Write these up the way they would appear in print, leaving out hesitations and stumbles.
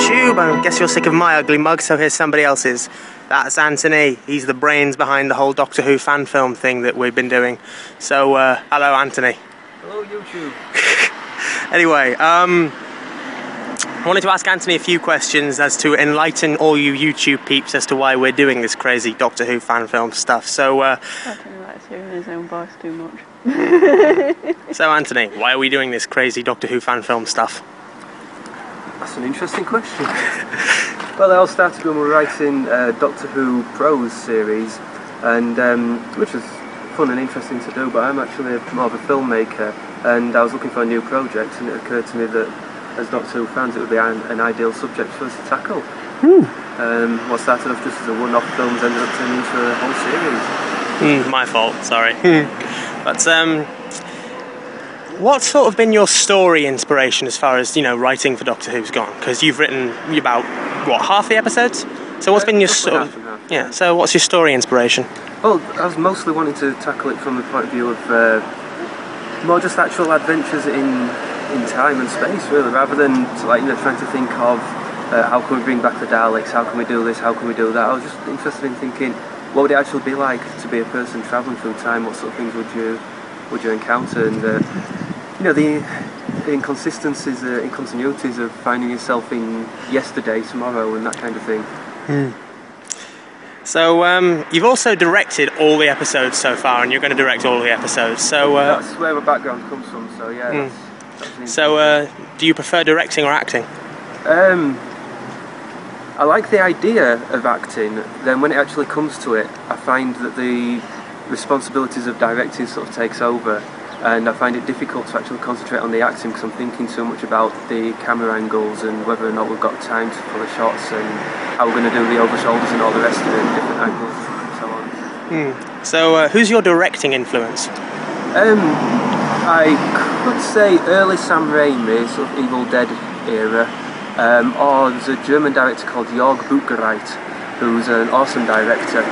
YouTube. I guess you're sick of my ugly mug, so here's somebody else's. That's Anthony. He's the brains behind the whole Doctor Who fan film thing that we've been doing. So, hello, Anthony. Hello, YouTube. Anyway, I wanted to ask Anthony a few questions as to enlighten all you YouTube peeps as to why we're doing this crazy Doctor Who fan film stuff. So, I don't like hearing his own voice too much. So, Anthony, why are we doing this crazy Doctor Who fan film stuff? That's an interesting question. Well, it all started when we were writing Doctor Who prose series, and which was fun and interesting to do, but I'm actually more of a filmmaker, and I was looking for a new project, and it occurred to me that as Doctor Who fans it would be an ideal subject for us to tackle. What started off just as a one-off films ended up turning into a whole series. My fault, sorry. But what's sort of been your story inspiration as far as, writing for Doctor Who's gone? Because you've written about, half the episodes? So what's been your story? Yeah, so what's your story inspiration? Well, I was mostly wanting to tackle it from the point of view of more just actual adventures in time and space, really, rather than trying to think of how can we bring back the Daleks, how can we do this, how can we do that. I was just interested in thinking, what would it actually be like to be a person travelling through time? What sort of things would you encounter? And the inconsistencies, incontinuities of finding yourself in yesterday, tomorrow, and that kind of thing. So you've also directed all the episodes so far, and you're going to direct all the episodes. So that's where my background comes from. So yeah. So do you prefer directing or acting? I like the idea of acting. Then when it actually comes to it, I find that the responsibilities of directing sort of takes over, and I find it difficult to actually concentrate on the acting because I'm thinking so much about the camera angles and whether or not we've got time for the shots and how we're going to do the over shoulders and all the rest of it, different angles and so on. So who's your directing influence? I could say early Sam Raimi, sort of Evil Dead era, or there's a German director called Jörg Buchgereit, who's an awesome director.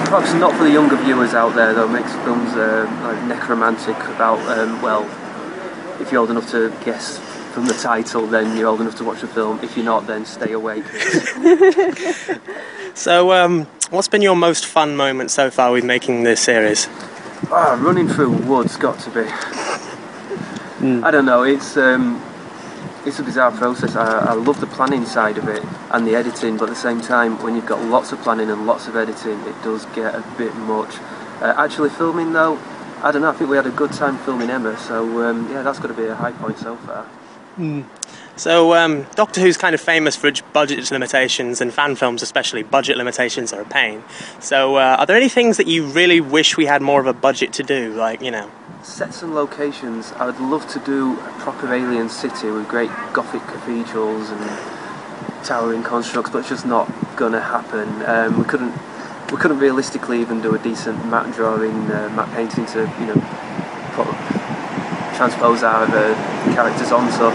Perhaps not for the younger viewers out there, though, makes films like necromantic about, if you're old enough to guess from the title, then you're old enough to watch the film. If you're not, then stay awake. So, what's been your most fun moment so far with making this series? Running through woods, got to be. I don't know, it's a bizarre process. I love the planning side of it and the editing, but at the same time, when you've got lots of planning and lots of editing, it does get a bit much. Actually filming though, I don't know, I think we had a good time filming Emma, so yeah, that's got to be a high point so far. So Doctor Who's kind of famous for its budget limitations, and fan films especially, budget limitations are a pain. So are there any things that you really wish we had more of a budget to do, Sets and locations. I would love to do a proper alien city with great Gothic cathedrals and towering constructs, but it's just not going to happen. We couldn't realistically even do a decent matte drawing, matte painting to transpose our characters onto.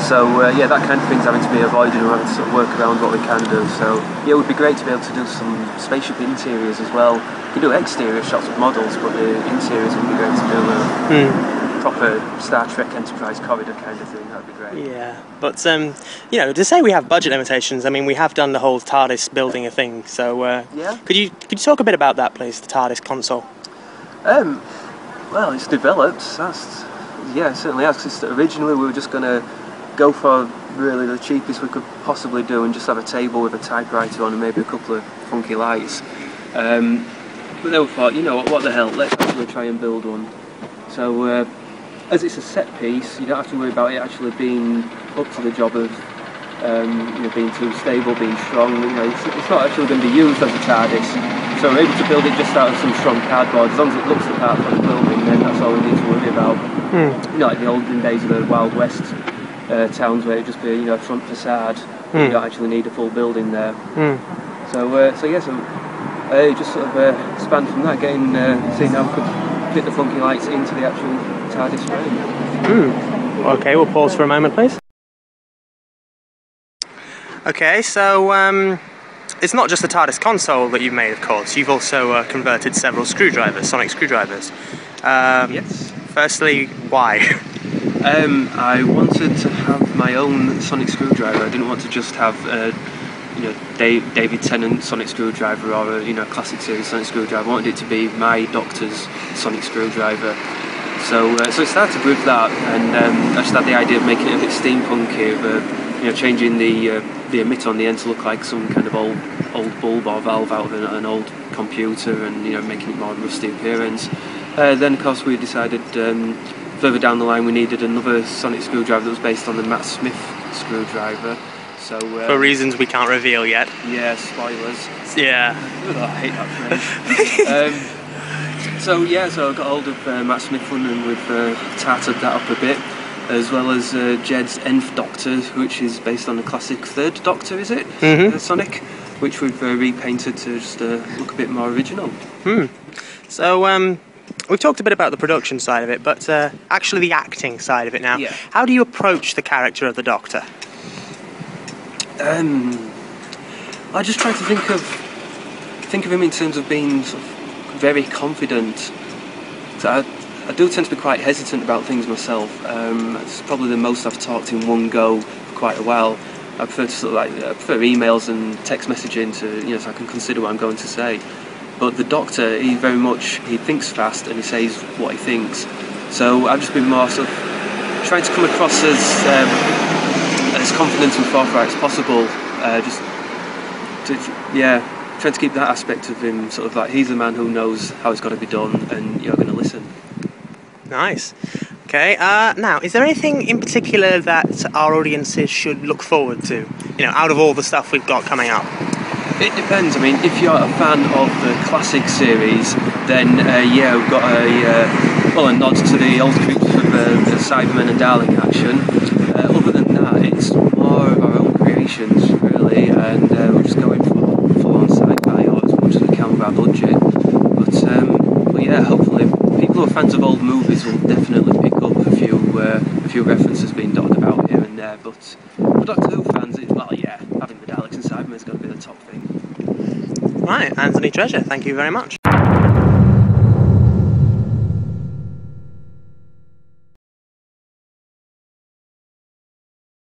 So yeah, that kind of thing's having to be avoided, and we're having to sort of work around what we can do. So yeah, it would be great to be able to do some spaceship interiors as well. You can do exterior shots with models, but the interiors would be great to do. Proper Star Trek Enterprise corridor kind of thing. That'd be great. Yeah, but to say we have budget limitations, I mean, we have done the whole TARDIS building a thing. So yeah, could you talk a bit about that, please? The TARDIS console. Well, it's developed. Yeah, it certainly has. Cause originally we were just going to go for really the cheapest we could possibly do and just have a table with a typewriter on and maybe a couple of funky lights. But then we thought, what the hell, let's actually try and build one. So as it's a set piece, you don't have to worry about it actually being up to the job of being too stable, being strong. It's not actually going to be used as a TARDIS. So we're able to build it just out of some strong cardboard. As long as it looks the part for the building, then that's all we need to worry about. Like the olden days of the Wild West towns where it'd just be a front facade. You don't actually need a full building there. So just sort of expand from that, seeing how we could fit the funky lights into the actual TARDIS frame. Okay, we'll pause for a moment, please. Okay, so it's not just the TARDIS console that you've made, of course. You've also converted several sonic screwdrivers. Yes. Firstly, why? I wanted to have my own sonic screwdriver. I didn't want to just have David Tennant sonic screwdriver or a classic series sonic screwdriver. I wanted it to be my doctor's sonic screwdriver. So it started with that, and I just had the idea of making it a bit steampunky, of changing the emitter on the end to look like some kind of old bulb or valve out of an old computer, and making it more rusty appearance. Then of course we decided further down the line we needed another sonic screwdriver that was based on the Matt Smith screwdriver. So for reasons we can't reveal yet. Yeah, spoilers. Yeah. I hate that phrase. So I got hold of Matt Smith one, and we've tarted that up a bit, as well as Jed's Nth Doctor, which is based on the classic Third Doctor, is it? Mm-hmm. Sonic, which we've repainted to just look a bit more original. So we've talked a bit about the production side of it, but actually the acting side of it now. Yeah. How do you approach the character of the Doctor? I just try to think of him in terms of being sort of very confident. So I do tend to be quite hesitant about things myself. It's probably the most I've talked in one go for quite a while. I prefer emails and text messaging to so I can consider what I'm going to say. But the Doctor, he thinks fast and he says what he thinks. So I've just been more sort of trying to come across as confident and forthright as possible. Trying to keep that aspect of him sort of like he's the man who knows how it's got to be done, and you're going to listen. Nice. Okay. Now, is there anything in particular that our audiences should look forward to? Out of all the stuff we've got coming up. It depends. I mean, if you're a fan of the classic series, then we've got a nod to the old troops of the Cybermen and Dalek action. Other than that, it's more of our own creations, really, and we're just going for full-on sci-fi or as much as we can with our budget. But yeah, hopefully, people who are fans of old movies will definitely pick up a few references being dotted about here and there. But for Doctor Who fans, having the Daleks and Cybermen is going to be the top thing. Right, Anthony Treasure, thank you very much.